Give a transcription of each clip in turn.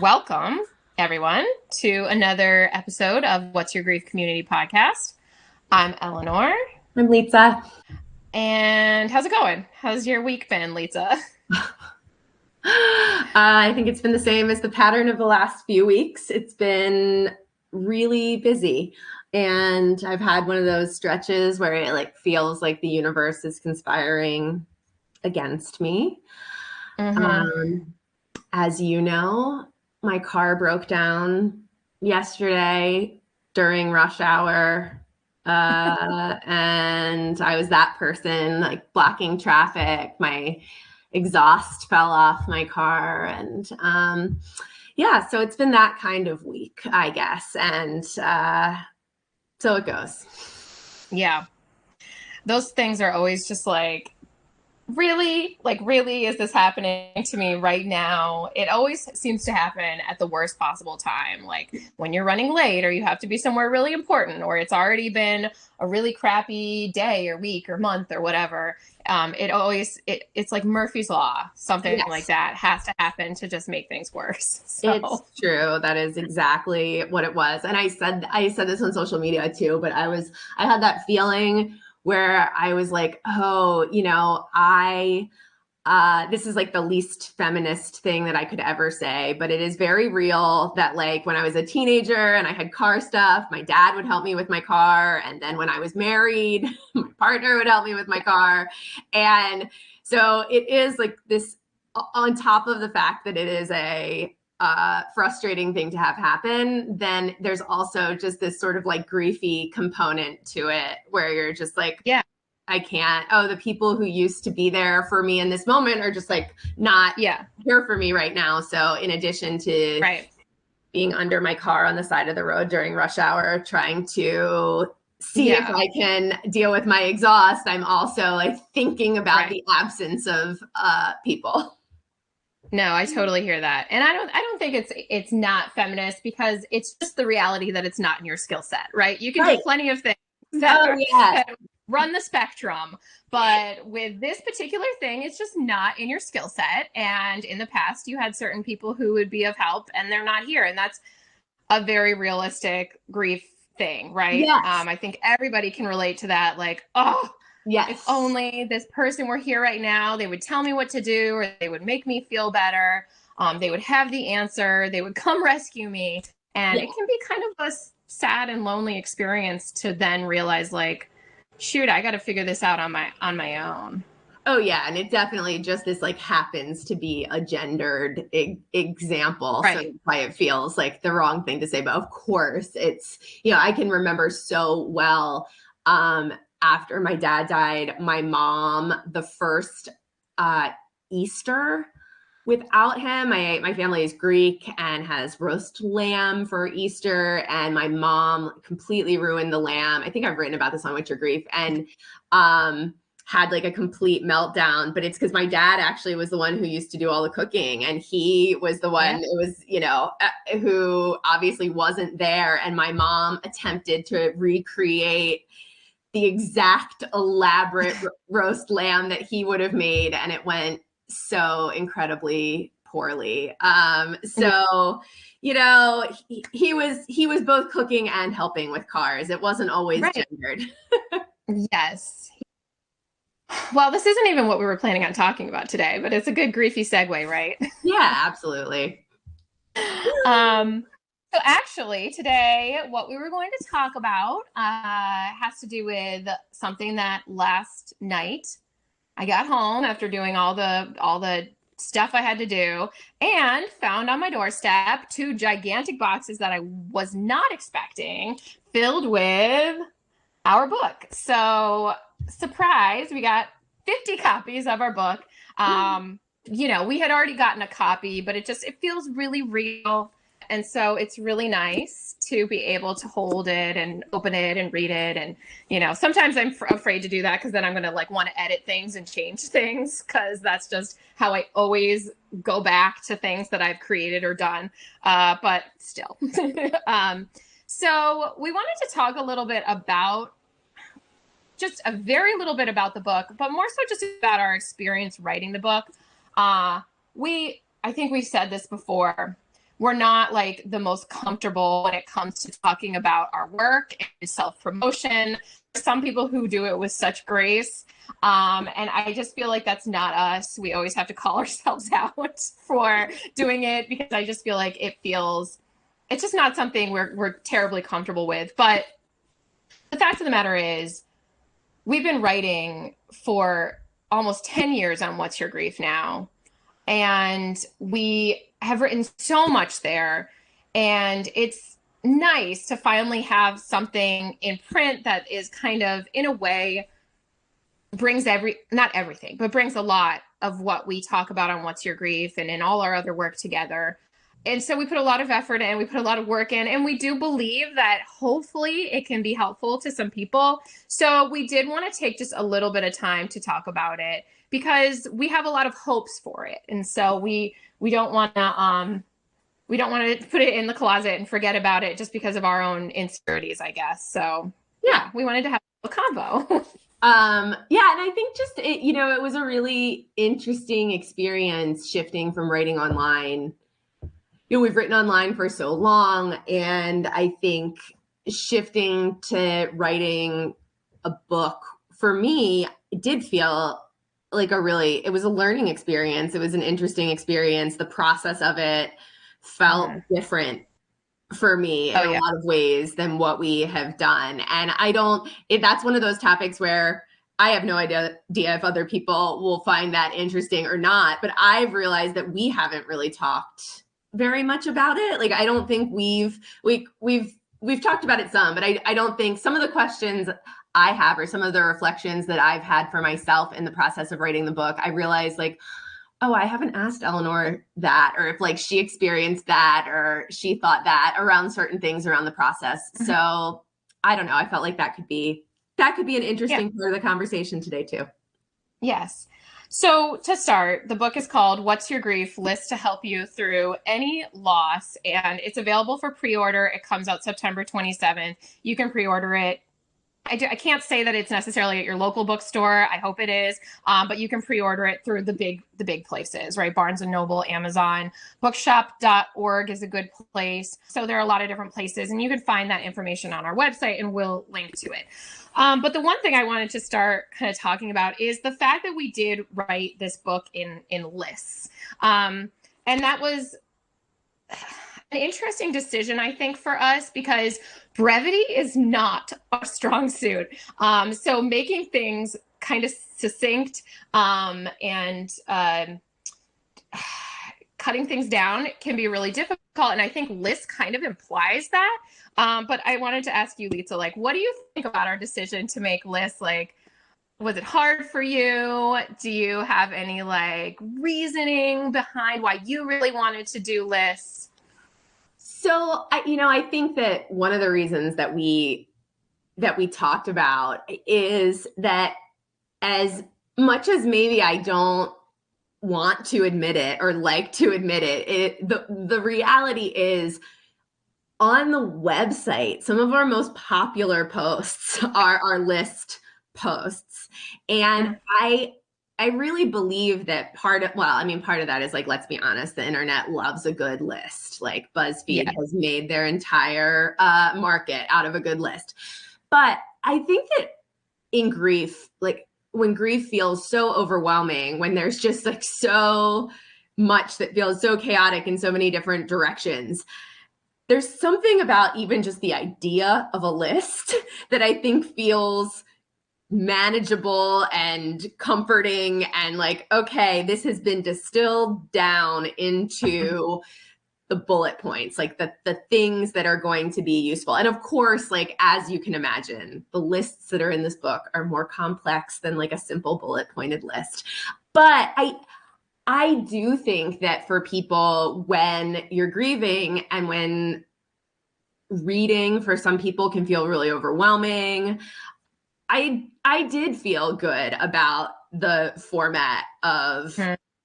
Welcome, everyone, to another episode of What's Your Grief Community Podcast. I'm Eleanor. I'm Lisa. And how's it going? How's your week been, Lisa? I think it's been the same as the pattern of the last few weeks. It's been really busy. And I've had one of those stretches where it feels like the universe is conspiring against me. As you know, my car broke down yesterday during rush hour. And I was that person blocking traffic. My exhaust fell off my car. And so it's been that kind of week, I guess. And so it goes. Yeah. Those things are always just really is this happening to me right now? It always seems to happen at the worst possible time, like when you're running late or you have to be somewhere really important or it's already been a really crappy day or week or month or whatever. It's like Murphy's Law. Something like that has to happen to just make things worse. So. It's true. That is exactly what it was. And I said this on social media too, but I had that feeling where I was like, oh, this is like the least feminist thing that I could ever say, but it is very real that when I was a teenager and I had car stuff, my dad would help me with my car. And then when I was married, my partner would help me with my car. And so it is this, on top of the fact that it is a frustrating thing to have happen, then there's also just this sort of griefy component to it where you're just I can't. Oh, the people who used to be there for me in this moment are just not here for me right now. So in addition to being under my car on the side of the road during rush hour, trying to see if I can deal with my exhaust, I'm also thinking about the absence of people. No, I totally hear that. And I don't think it's not feminist because it's just the reality that it's not in your skill set, right? You can do plenty of things that run the spectrum, but with this particular thing, it's just not in your skill set. And in the past, you had certain people who would be of help and they're not here. And that's a very realistic grief thing, right? Yes. I think everybody can relate to that. Yes. If only this person were here right now, they would tell me what to do, or they would make me feel better. They would have the answer. They would come rescue me. And it can be kind of a sad and lonely experience to then realize shoot, I got to figure this out on my own. Oh yeah. And it definitely just this happens to be a gendered example. Right. So that's why it feels like the wrong thing to say. But of course it's, I can remember so well, after my dad died, my mom, the first Easter without him, my family is Greek and has roast lamb for Easter, and my mom completely ruined the lamb. I think I've written about this on What's Your Grief, and had a complete meltdown. But it's because my dad actually was the one who used to do all the cooking, and he was the one who obviously wasn't there, and my mom attempted to recreate the exact elaborate roast lamb that he would have made, and it went so incredibly poorly. He was both cooking and helping with cars. It wasn't always gendered. Yes. Well, this isn't even what we were planning on talking about today, but it's a good griefy segue, right? Yeah, absolutely. So actually today, what we were going to talk about has to do with something that last night I got home after doing all the stuff I had to do and found on my doorstep 2 gigantic boxes that I was not expecting filled with our book. So surprise, we got 50 copies of our book. We had already gotten a copy, but it feels really real. And so it's really nice to be able to hold it and open it and read it. And, sometimes I'm afraid to do that because then I'm going to want to edit things and change things because that's just how I always go back to things that I've created or done. But still. So we wanted to talk a little bit about just a very little bit about the book, but more so just about our experience writing the book. I think we've said this before. we're not like the most comfortable when it comes to talking about our work and self-promotion. Some people who do it with such grace. And I just feel like that's not us. We always have to call ourselves out for doing it because I just feel like it's just not something we're terribly comfortable with. But the fact of the matter is, we've been writing for almost 10 years on What's Your Grief now. And we have written so much there. And it's nice to finally have something in print that is kind of, in a way, brings not everything, but brings a lot of what we talk about on What's Your Grief and in all our other work together. And so we put a lot of effort in, we put a lot of work in, and we do believe that hopefully it can be helpful to some people. So we did want to take just a little bit of time to talk about it because we have a lot of hopes for it. And so we don't want to put it in the closet and forget about it just because of our own insecurities, I guess. So yeah, we wanted to have a combo. Yeah, and I think just it was a really interesting experience shifting from writing online. We've written online for so long, and I think shifting to writing a book for me, it did feel like it was a learning experience. It was an interesting experience. The process of it felt different for me in a lot of ways than what we have done. And that's one of those topics where I have no idea if other people will find that interesting or not, but I've realized that we haven't really talked very much about it. Like, I don't think we've talked about it some, but I don't think some of the questions I have or some of the reflections that I've had for myself in the process of writing the book, I realized like, oh, I haven't asked Eleanor that, or if like she experienced that or she thought that around certain things around the process. Mm-hmm. So I don't know. I felt like that could be an interesting part of the conversation today too. Yes. So to start, the book is called What's Your Grief? List to help you through any loss. And it's available for pre-order. It comes out September 27th. You can pre-order it. I can't say that it's necessarily at your local bookstore. I hope it is. But you can pre-order it through the big places, right? Barnes & Noble, Amazon, bookshop.org is a good place. So there are a lot of different places, and you can find that information on our website, and we'll link to it. But the one thing I wanted to start kind of talking about is the fact that we did write this book in lists. And that was an interesting decision, I think, for us, because brevity is not our strong suit. So making things kind of succinct and cutting things down can be really difficult. And I think list kind of implies that. But I wanted to ask you, Litsa, like, what do you think about our decision to make lists? Like, was it hard for you? Do you have any like reasoning behind why you really wanted to do lists? So I think that one of the reasons that we talked about is that as much as maybe I don't want to admit it or like to admit it, the reality is on the website, some of our most popular posts are our list posts. And I really believe that part of that is like, let's be honest, the internet loves a good list. Like BuzzFeed has made their entire market out of a good list. But I think that in grief, like when grief feels so overwhelming, when there's just like so much that feels so chaotic in so many different directions, there's something about even just the idea of a list that I think feels manageable and comforting and like, okay, this has been distilled down into the bullet points, like the things that are going to be useful. And of course, like, as you can imagine, the lists that are in this book are more complex than like a simple bullet pointed list. But I do think that for people, when you're grieving and when reading for some people can feel really overwhelming, I did feel good about the format of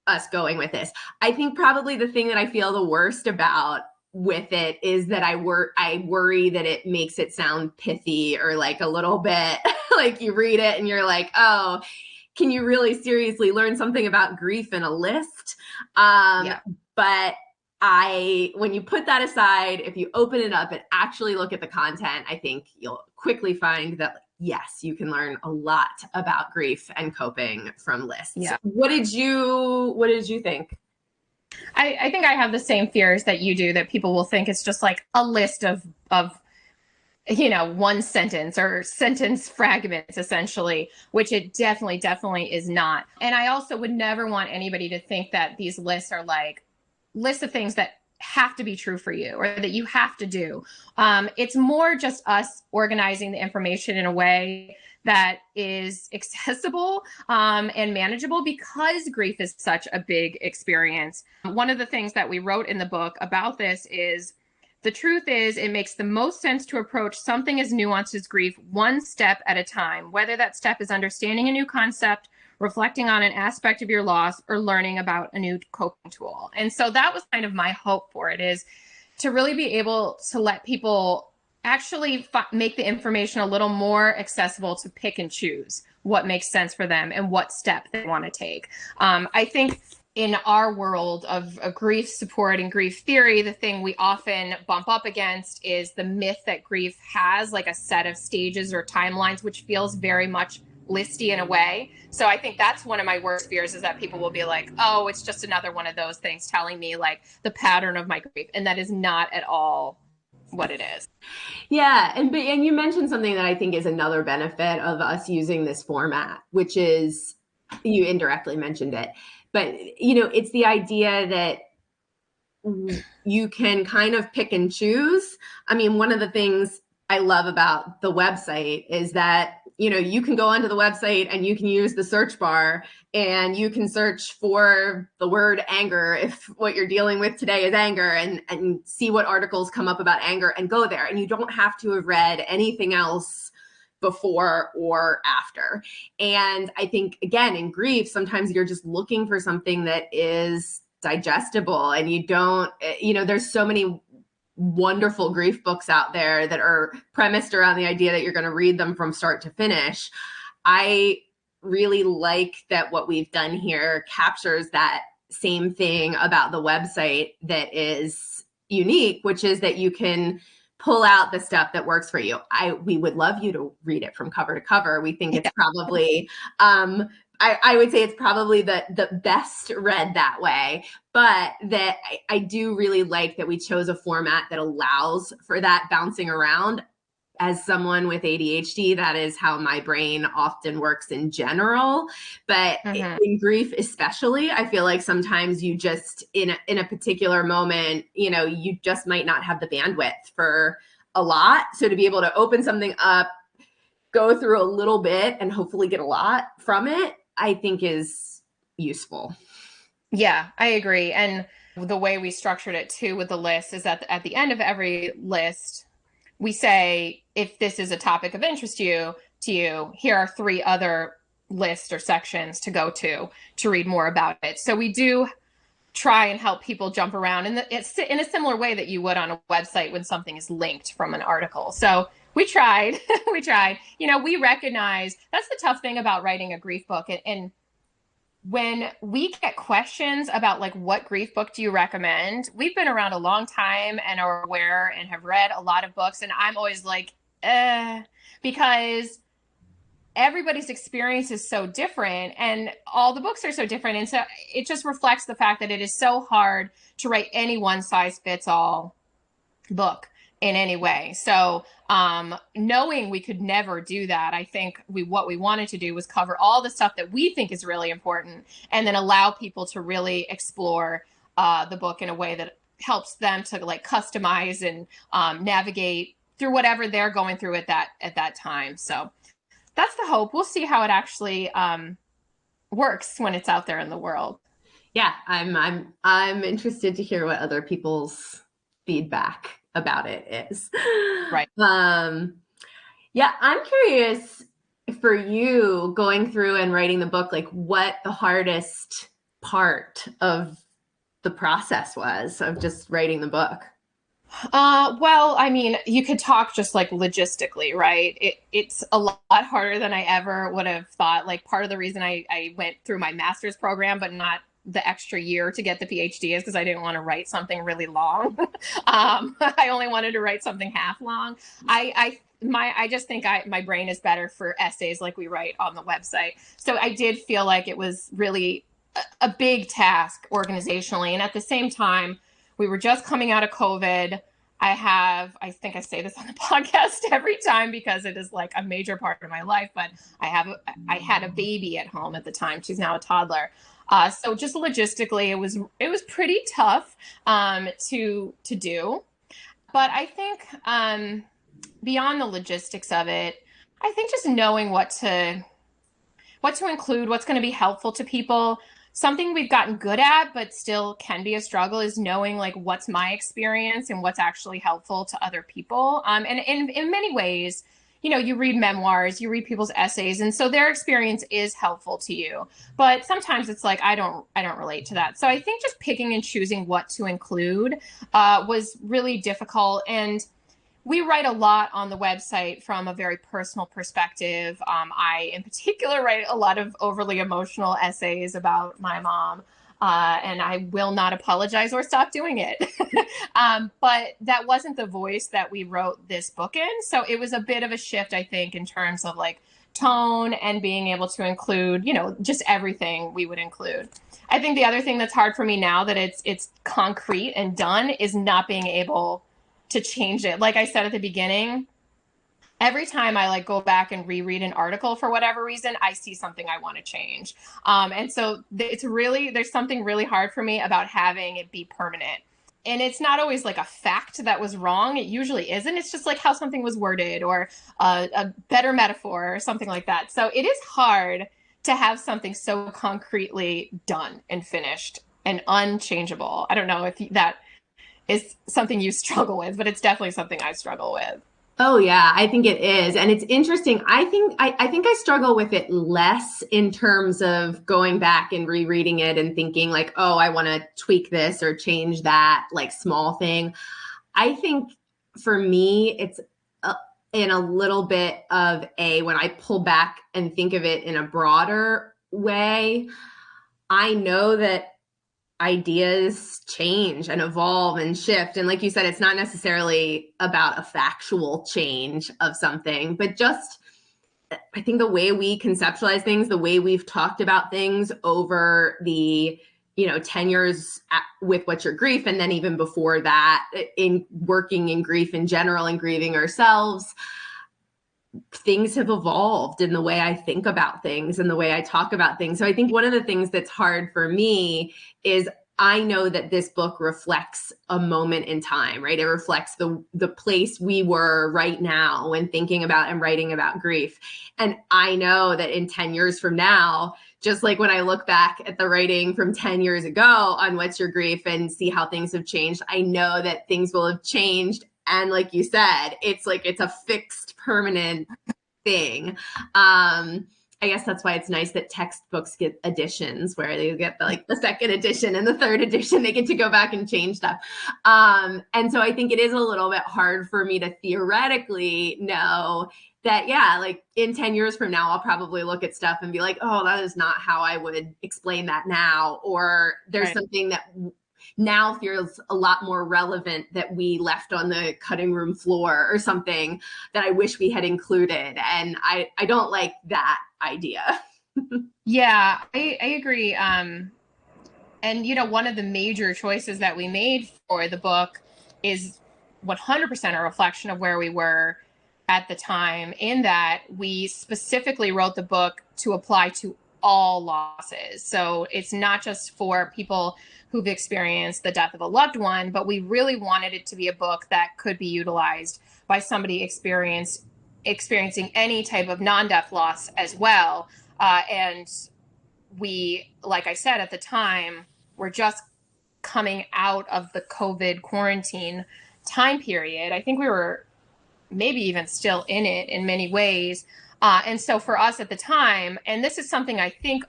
us going with this. I think probably the thing that I feel the worst about with it is that I worry that it makes it sound pithy or like a little bit like you read it and you're like, oh, can you really seriously learn something about grief in a list? But when you put that aside, if you open it up and actually look at the content, I think you'll quickly find that, yes, you can learn a lot about grief and coping from lists. Yeah. What did you think? I think I have the same fears that you do, that people will think it's just like a list of one sentence or sentence fragments, essentially, which it definitely is not. And I also would never want anybody to think that these lists are like lists of things that have to be true for you or that you have to do. It's more just us organizing the information in a way that is accessible and manageable, because grief is such a big experience. One of the things that we wrote in the book about this is, the truth is, it makes the most sense to approach something as nuanced as grief one step at a time, whether that step is understanding a new concept, reflecting on an aspect of your loss, or learning about a new coping tool. And so that was kind of my hope for it, is to really be able to let people actually make the information a little more accessible to pick and choose what makes sense for them and what step they want to take. I think in our world of grief support and grief theory, the thing we often bump up against is the myth that grief has like a set of stages or timelines, which feels very much listy in a way. So I think that's one of my worst fears, is that people will be like, oh, it's just another one of those things telling me like the pattern of my grief. And that is not at all what it is. Yeah. And you mentioned something that I think is another benefit of us using this format, which is, you indirectly mentioned it, but it's the idea that you can kind of pick and choose. I mean, one of the things I love about the website is that, you can go onto the website and you can use the search bar and you can search for the word anger if what you're dealing with today is anger, and see what articles come up about anger and go there. And you don't have to have read anything else before or after. And I think, again, in grief, sometimes you're just looking for something that is digestible, and you don't, there's so many wonderful grief books out there that are premised around the idea that you're going to read them from start to finish. I really like that what we've done here captures that same thing about the website that is unique, which is that you can pull out the stuff that works for you. We would love you to read it from cover to cover. We think it's probably, I would say it's probably the best read that way, but that I do really like that we chose a format that allows for that bouncing around. As someone with ADHD, that is how my brain often works in general. But in grief especially, I feel like sometimes you just, in a particular moment, you just might not have the bandwidth for a lot. So to be able to open something up, go through a little bit, and hopefully get a lot from it, I think is useful. Yeah, I agree. And the way we structured it too with the list is that at the end of every list, we say, if this is a topic of interest to you, here are 3 other lists or sections to go to read more about it. So we do try and help people jump around in a similar way that you would on a website when something is linked from an article. So we tried, we recognize that's the tough thing about writing a grief book. And when we get questions about like, what grief book do you recommend? We've been around a long time and are aware and have read a lot of books. And I'm always like, because everybody's experience is so different and all the books are so different. And so it just reflects the fact that it is so hard to write any one size fits all book in any way. So knowing we could never do that, I think what we wanted to do was cover all the stuff that we think is really important, and then allow people to really explore the book in a way that helps them to like customize and navigate through whatever they're going through at that time. So that's the hope. We'll see how it actually works when it's out there in the world. Yeah, I'm interested to hear what other people's feedback about it is. Right. Yeah, I'm curious for you going through and writing the book, like what the hardest part of the process was of just writing the book. Well, I mean, you could talk just like logistically, right? It's a lot harder than I ever would have thought. Like part of the reason I went through my master's program, but not the extra year to get the PhD is because I didn't want to write something really long. I only wanted to write something half long. I just think my brain is better for essays like we write on the website. So I did feel like it was really a big task organizationally. And at the same time, we were just coming out of COVID. I think I say this on the podcast every time because it is like a major part of my life, but I had a baby at home at the time. She's now a toddler. So just logistically, it was pretty tough to do. But I think beyond the logistics of it, I think just knowing what to include, what's going to be helpful to people. Something we've gotten good at, but still can be a struggle, is knowing like what's my experience and what's actually helpful to other people. And in many ways, you know, you read memoirs, you read people's essays, and so their experience is helpful to you. But sometimes it's like I don't relate to that. So I think just picking and choosing what to include was really difficult. And we write a lot on the website from a very personal perspective. I, in particular, write a lot of overly emotional essays about my mom, and I will not apologize or stop doing it. But that wasn't the voice that we wrote this book in. So it was a bit of a shift, I think, in terms of like tone and being able to include, you know, just everything we would include. I think the other thing that's hard for me now that it's concrete and done is not being able to change it. Like I said at the beginning, every time I like go back and reread an article for whatever reason, I see something I want to change. And so there's something really hard for me about having it be permanent. And it's not always like a fact that was wrong. It usually isn't. It's just like how something was worded or a better metaphor or something like that. So it is hard to have something so concretely done and finished and unchangeable. I don't know if that is something you struggle with, but it's definitely something I struggle with. Oh yeah, I think it is. And it's interesting. I think I struggle with it less in terms of going back and rereading it and thinking like, oh, I want to tweak this or change that like small thing. I think for me, it's in a little bit of when I pull back and think of it in a broader way, I know that ideas change and evolve and shift. And like you said, it's not necessarily about a factual change of something, but just, I think the way we conceptualize things, the way we've talked about things over the, 10 years with What's Your Grief. And then even before that, in working in grief in general and grieving ourselves, things have evolved in the way I think about things and the way I talk about things. So I think one of the things that's hard for me is I know that this book reflects a moment in time, right? It reflects the place we were right now when thinking about and writing about grief. And I know that in 10 years from now, just like when I look back at the writing from 10 years ago on What's Your Grief and see how things have changed, I know that things will have changed. And like you said, it's a fixed permanent thing. I guess that's why it's nice that textbooks get editions where they get the second edition and the third edition, they get to go back and change stuff. And so I think it is a little bit hard for me to theoretically know that, yeah, like in 10 years from now, I'll probably look at stuff and be like, oh, that is not how I would explain that now. Or there's something that now feels a lot more relevant that we left on the cutting room floor or something that I wish we had included. And I don't like that idea. Yeah, I agree. And, one of the major choices that we made for the book is 100% a reflection of where we were at the time, in that we specifically wrote the book to apply to all losses. So it's not just for people who've experienced the death of a loved one, but we really wanted it to be a book that could be utilized by somebody experiencing any type of non-death loss as well. And we, like I said, at the time, were just coming out of the COVID quarantine time period. I think we were maybe even still in it in many ways. And so for us at the time, and this is something I think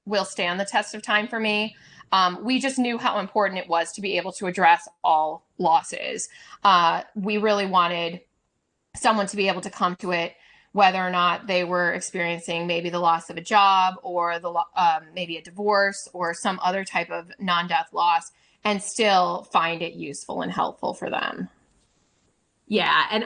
will stand the test of time for me, we just knew how important it was to be able to address all losses. We really wanted someone to be able to come to it whether or not they were experiencing maybe the loss of a job or maybe a divorce or some other type of non-death loss, and still find it useful and helpful for them. Yeah, and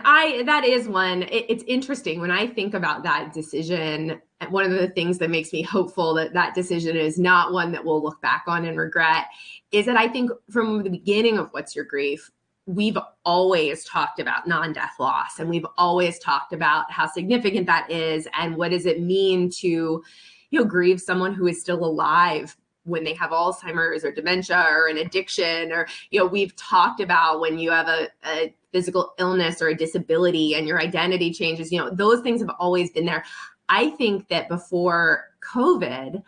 that is one. It's interesting when I think about that decision. One of the things that makes me hopeful that that decision is not one that we'll look back on and regret is that I think from the beginning of What's Your Grief, we've always talked about non-death loss, and we've always talked about how significant that is and what does it mean to, grieve someone who is still alive when they have Alzheimer's or dementia or an addiction, or, we've talked about when you have a physical illness or a disability and your identity changes, those things have always been there. I think that before COVID,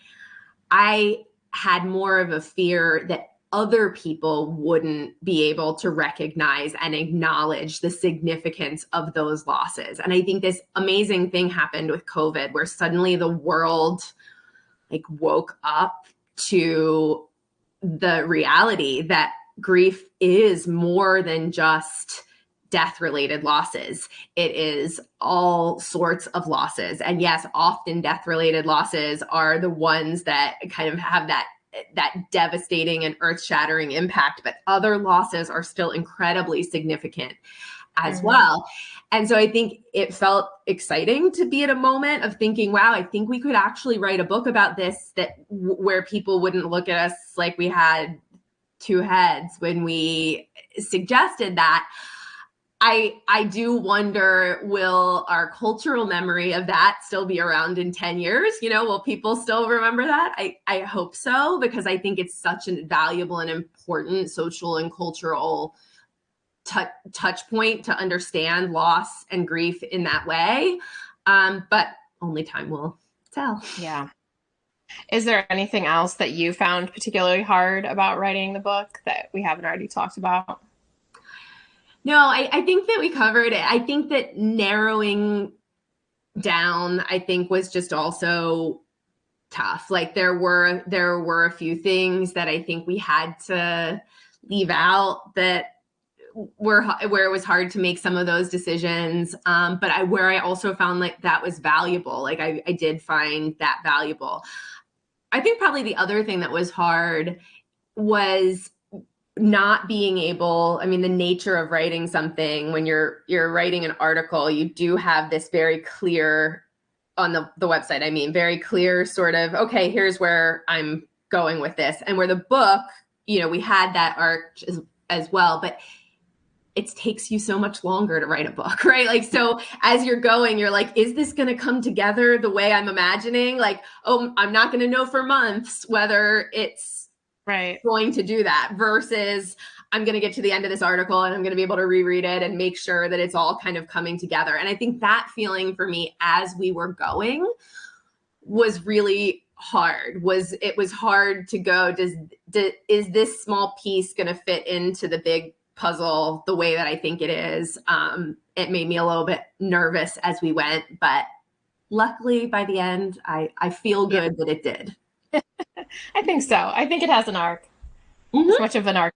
I had more of a fear that other people wouldn't be able to recognize and acknowledge the significance of those losses. And I think this amazing thing happened with COVID where suddenly the world woke up to the reality that grief is more than just death-related losses. It is all sorts of losses. And yes, often death-related losses are the ones that kind of have that devastating and earth-shattering impact, but other losses are still incredibly significant as well. And so I think it felt exciting to be at a moment of thinking, wow, I think we could actually write a book about this where people wouldn't look at us like we had two heads when we suggested that. I do wonder, will our cultural memory of that still be around in 10 years? Will people still remember that? I hope so, because I think it's such a valuable and important social and cultural touch point to understand loss and grief in that way. But only time will tell. Yeah. Is there anything else that you found particularly hard about writing the book that we haven't already talked about? No, I think that we covered it. I think that narrowing down, was just also tough. There were a few things that I think we had to leave out that where it was hard to make some of those decisions. But where I also found that was valuable. I did find that valuable. I think probably the other thing that was hard was not being able, the nature of writing something, when you're writing an article, you do have this very clear on the website, very clear sort of, okay, here's where I'm going with this. And where the book, we had that arc as well, but it takes you so much longer to write a book, right? So as you're going, you're like, is this going to come together the way I'm imagining? I'm not going to know for months whether it's going to do that, versus I'm going to get to the end of this article and I'm going to be able to reread it and make sure that it's all kind of coming together. And I think that feeling for me as we were going was really hard. It was hard to go, is this small piece going to fit into the big puzzle the way that I think it is? It made me a little bit nervous as we went, but luckily by the end, I feel good that it did. I think so. I think it has an arc. As much of an arc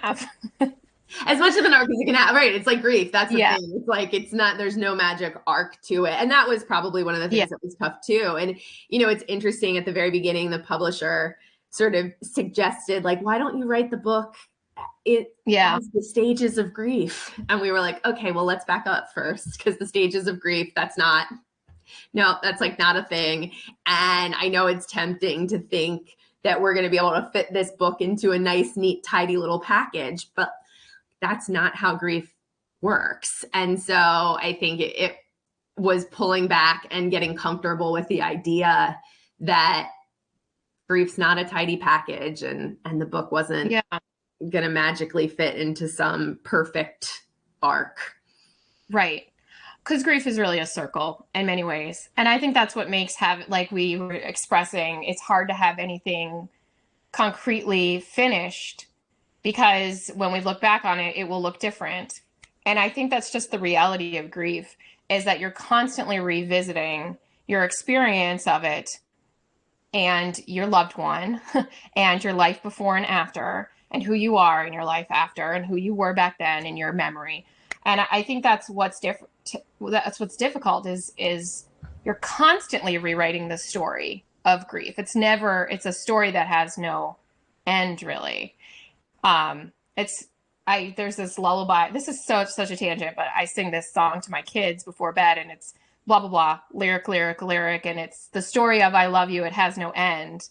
as much of an arc as you can have, right? It's like grief. That's the thing. It's not, there's no magic arc to it. And that was probably one of the things that was tough too. And, it's interesting, at the very beginning, the publisher sort of suggested, why don't you write the book? It has the stages of grief. And we were like, okay, well, let's back up first, because the stages of grief, that's not a thing. And I know it's tempting to think that we're going to be able to fit this book into a nice, neat, tidy little package, but that's not how grief works. And so I think it was pulling back and getting comfortable with the idea that grief's not a tidy package, and the book wasn't going to magically fit into some perfect arc. Right. Because grief is really a circle in many ways. And I think that's what makes like we were expressing, it's hard to have anything concretely finished, because when we look back on it, it will look different. And I think that's just the reality of grief, is that you're constantly revisiting your experience of it and your loved one and your life before and after, and who you are in your life after, and who you were back then in your memory. And I think that's what's different. That's what's difficult is you're constantly rewriting the story of grief. It's a story that has no end really. It's there's this lullaby. This is such a tangent, but I sing this song to my kids before bed, and it's blah blah blah, lyric lyric lyric, and it's the story of I love you. It has no end,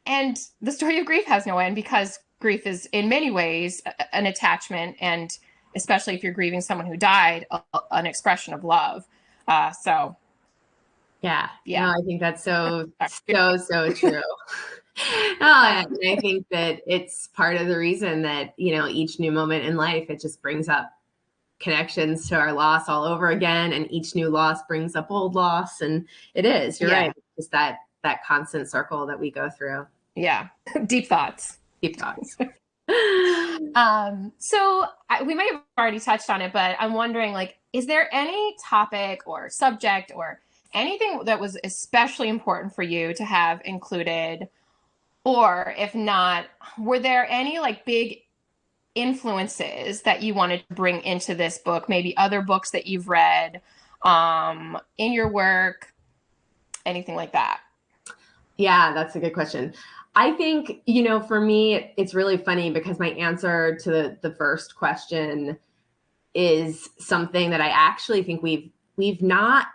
and the story of grief has no end because grief is in many ways an attachment, and especially if you're grieving someone who died, an expression of love. So yeah, yeah, no, I think that's so true. And I think that it's part of the reason that, each new moment in life, it just brings up connections to our loss all over again. And each new loss brings up old loss. And you're right. Just that constant circle that we go through. Yeah. Deep thoughts. Deep thoughts. So we might have already touched on it, but I'm wondering, is there any topic or subject or anything that was especially important for you to have included? Or if not, were there any big influences that you wanted to bring into this book? Maybe other books that you've read in your work, anything like that? Yeah, that's a good question. I think, for me, it's really funny because my answer to the first question is something that I actually think we've not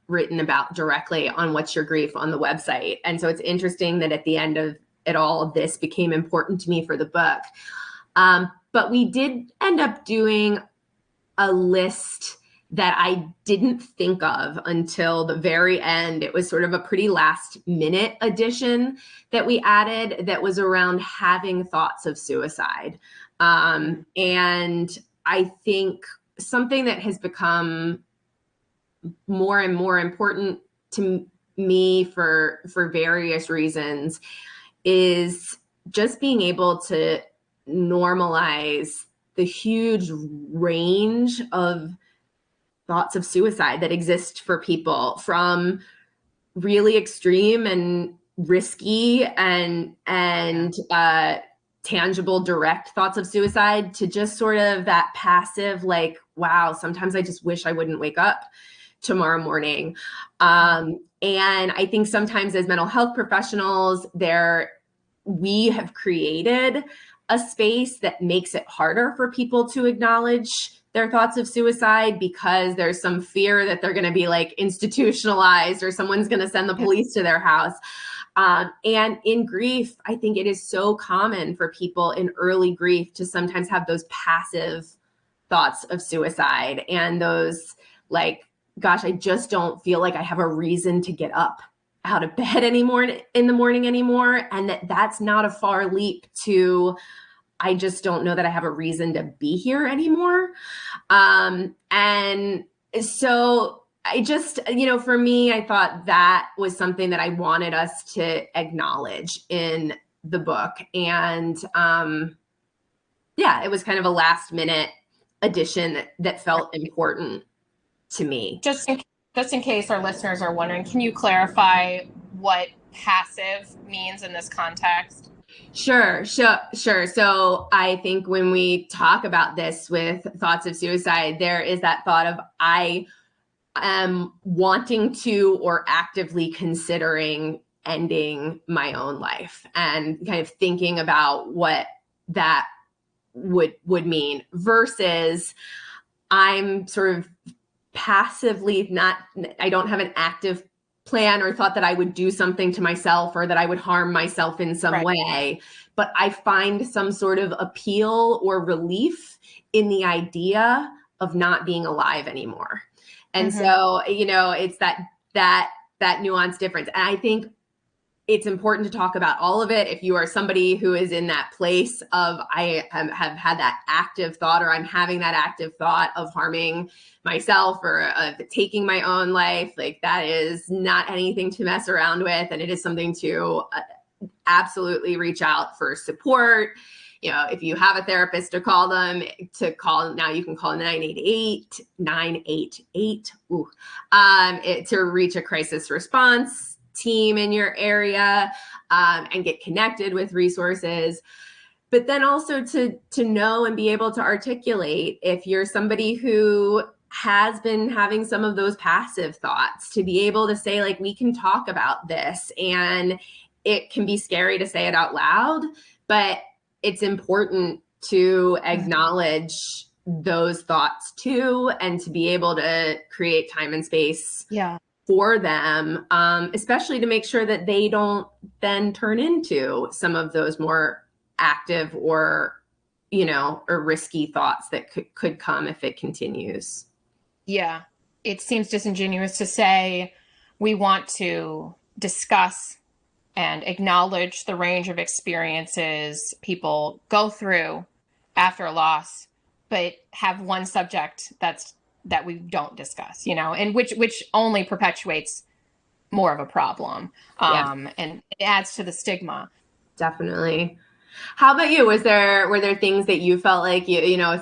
written about directly on What's Your Grief on the website. And so it's interesting that at the end of it all, this became important to me for the book. But we did end up doing a list that I didn't think of until the very end. It was sort of a pretty last minute addition that we added that was around having thoughts of suicide. And I think something that has become more and more important to me for various reasons is just being able to normalize the huge range of thoughts of suicide that exist for people, from really extreme and risky and tangible, direct thoughts of suicide to just sort of that passive, wow, sometimes I just wish I wouldn't wake up tomorrow morning. And I think sometimes as mental health professionals, we have created a space that makes it harder for people to acknowledge their thoughts of suicide because there's some fear that they're going to be institutionalized or someone's going to send the police to their house. And in grief, I think it is so common for people in early grief to sometimes have those passive thoughts of suicide and those gosh, I just don't feel like I have a reason to get up out of bed anymore in the morning anymore. And that's not a far leap to, I just don't know that I have a reason to be here anymore. And so I just, for me, I thought that was something that I wanted us to acknowledge in the book. And it was kind of a last minute addition that felt important to me. Just in case our listeners are wondering, can you clarify what passive means in this context? Sure. So I think when we talk about this with thoughts of suicide, there is that thought of I am wanting to or actively considering ending my own life and kind of thinking about what that would mean versus I'm sort of passively I don't have an active plan or thought that I would do something to myself or that I would harm myself in some way, but I find some sort of appeal or relief in the idea of not being alive anymore. And so, it's that nuanced difference. And I think it's important to talk about all of it. If you are somebody who is in that place of, I have had that active thought, or I'm having that active thought of harming myself or of taking my own life, that is not anything to mess around with. And it is something to absolutely reach out for support. If you have a therapist to call them, now you can call 988 to reach a crisis response team in your area and get connected with resources. but then also to know and be able to articulate if you're somebody who has been having some of those passive thoughts, to be able to say, like, we can talk about this, and it can be scary to say it out loud, but it's important to acknowledge those thoughts too, and to be able to create time and space for them, especially to make sure that they don't then turn into some of those more active or, or risky thoughts that could come if it continues. Yeah. It seems disingenuous to say we want to discuss and acknowledge the range of experiences people go through after a loss, but have one subject that we don't discuss, and which only perpetuates more of a problem, and it adds to the stigma. Definitely. How about you? Were there things that you felt like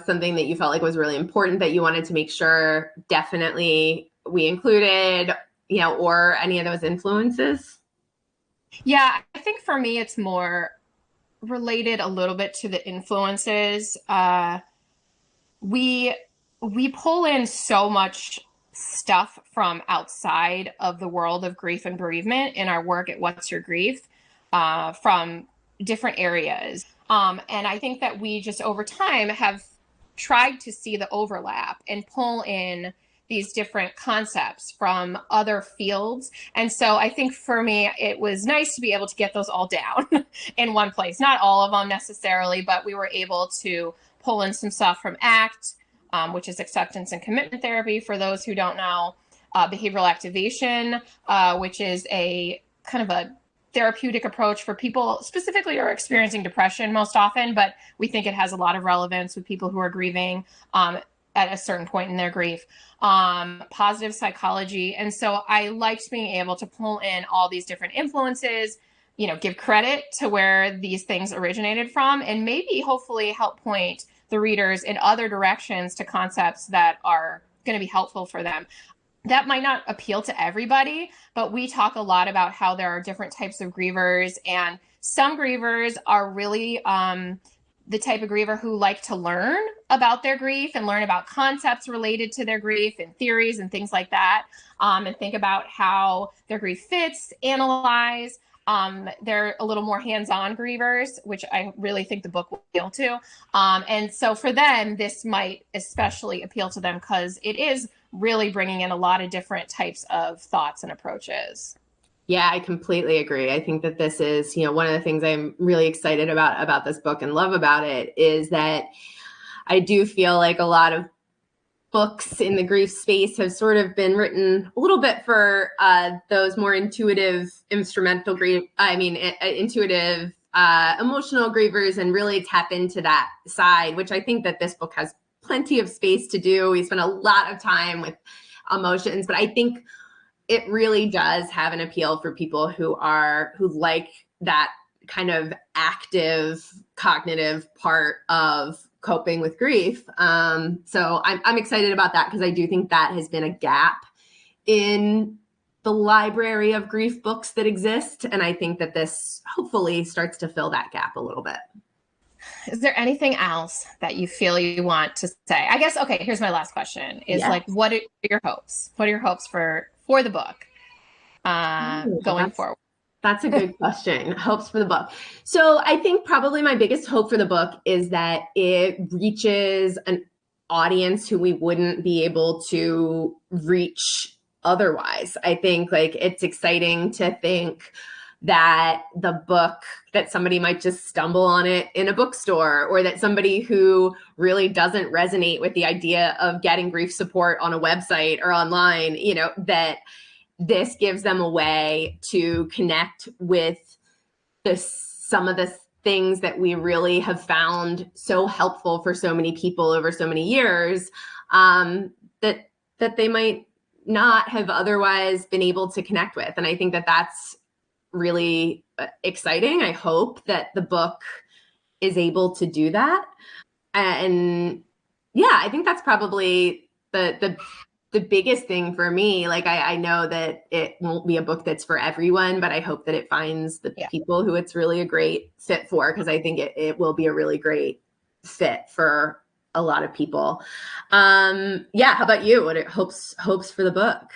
something that you felt like was really important that you wanted to make sure definitely we included, or any of those influences? Yeah, I think for me, it's more related a little bit to the influences. We pull in so much stuff from outside of the world of grief and bereavement in our work at What's Your Grief, from different areas. And I think that we just over time have tried to see the overlap and pull in these different concepts from other fields. And so I think for me, it was nice to be able to get those all down in one place. Not all of them necessarily, but we were able to pull in some stuff from ACT, which is acceptance and commitment therapy. For those who don't know, behavioral activation, which is a kind of a therapeutic approach for people specifically who are experiencing depression most often, but we think it has a lot of relevance with people who are grieving at a certain point in their grief. Positive psychology. And so I liked being able to pull in all these different influences, give credit to where these things originated from, and maybe hopefully help point the readers in other directions to concepts that are going to be helpful for them. That might not appeal to everybody, but we talk a lot about how there are different types of grievers, and some grievers are really the type of griever who like to learn about their grief and learn about concepts related to their grief and theories and things like that, and think about how their grief fits, analyze. They're a little more hands-on grievers, which I really think the book will appeal to. And so for them, this might especially appeal to them because it is really bringing in a lot of different types of thoughts and approaches. Yeah, I completely agree. I think that this is, one of the things I'm really excited about this book and love about it is that I do feel like a lot of books in the grief space have sort of been written a little bit for those more intuitive, instrumental grief. Intuitive, emotional grievers, and really tap into that side, which I think that this book has plenty of space to do. We spend a lot of time with emotions, but I think it really does have an appeal for people who like that kind of active cognitive part of coping with grief. So I'm excited about that because I do think that has been a gap in the library of grief books that exist. And I think that this hopefully starts to fill that gap a little bit. Is there anything else that you feel you want to say? I guess, okay, here's my last question is what are your hopes? What are your hopes for the book going forward? That's a good question. Hopes for the book. So I think probably my biggest hope for the book is that it reaches an audience who we wouldn't be able to reach otherwise. I think it's exciting to think that that somebody might just stumble on it in a bookstore, or that somebody who really doesn't resonate with the idea of getting grief support on a website or online, that this gives them a way to connect with some of the things that we really have found so helpful for so many people over so many years, that they might not have otherwise been able to connect with. And I think that that's really exciting. I hope that the book is able to do that. And yeah, I think that's probably the the biggest thing for me. Like, I know that it won't be a book that's for everyone, but I hope that it finds the people who it's really a great fit for, because I think it will be a really great fit for a lot of people. Yeah. How about you? What are hopes for the book?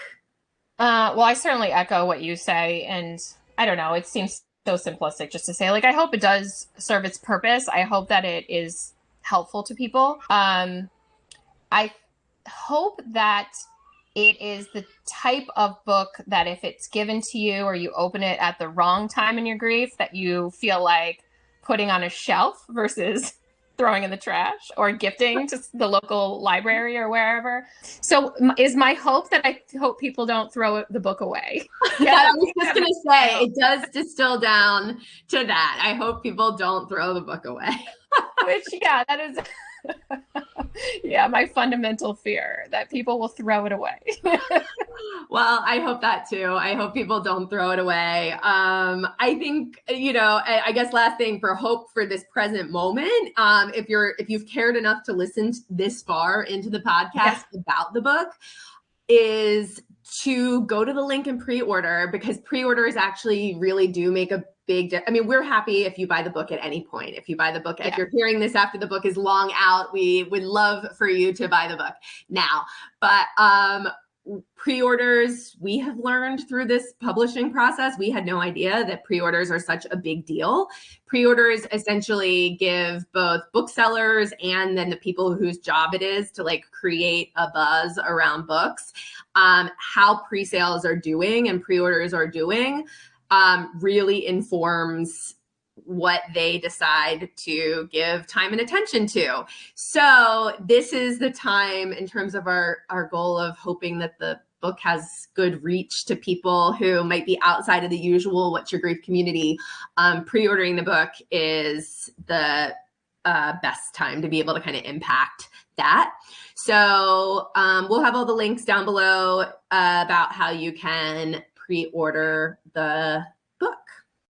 Well, I certainly echo what you say, and I don't know, it seems so simplistic just to say, like, I hope it does serve its purpose. I hope that it is helpful to people. I hope that it is the type of book that if it's given to you or you open it at the wrong time in your grief, that you feel like putting on a shelf versus throwing in the trash or gifting to the local library or wherever. So is my hope that I hope people don't throw the book away. Yeah, I was just going to say, it does distill down to that. I hope people don't throw the book away. Which, yeah, that is... yeah, my fundamental fear that people will throw it away. Well, I hope that too. I hope people don't throw it away. I think, I guess last thing for hope for this present moment, if you've cared enough to listen this far into the podcast about the book, is to go to the link and pre-order, because pre-orders actually really do make a big I mean, we're happy if you buy the book at any point. If you buy the book, if you're hearing this after the book is long out, we would love for you to buy the book now. But pre-orders, we have learned through this publishing process, we had no idea that pre-orders are such a big deal. Pre-orders essentially give both booksellers and then the people whose job it is to like create a buzz around books, how pre-sales are doing and pre-orders are doing, really informs what they decide to give time and attention to. So this is the time, in terms of our goal of hoping that the book has good reach to people who might be outside of the usual What's Your Grief community. Pre-ordering the book is the best time to be able to kind of impact that. So we'll have all the links down below about how you can pre-order the book.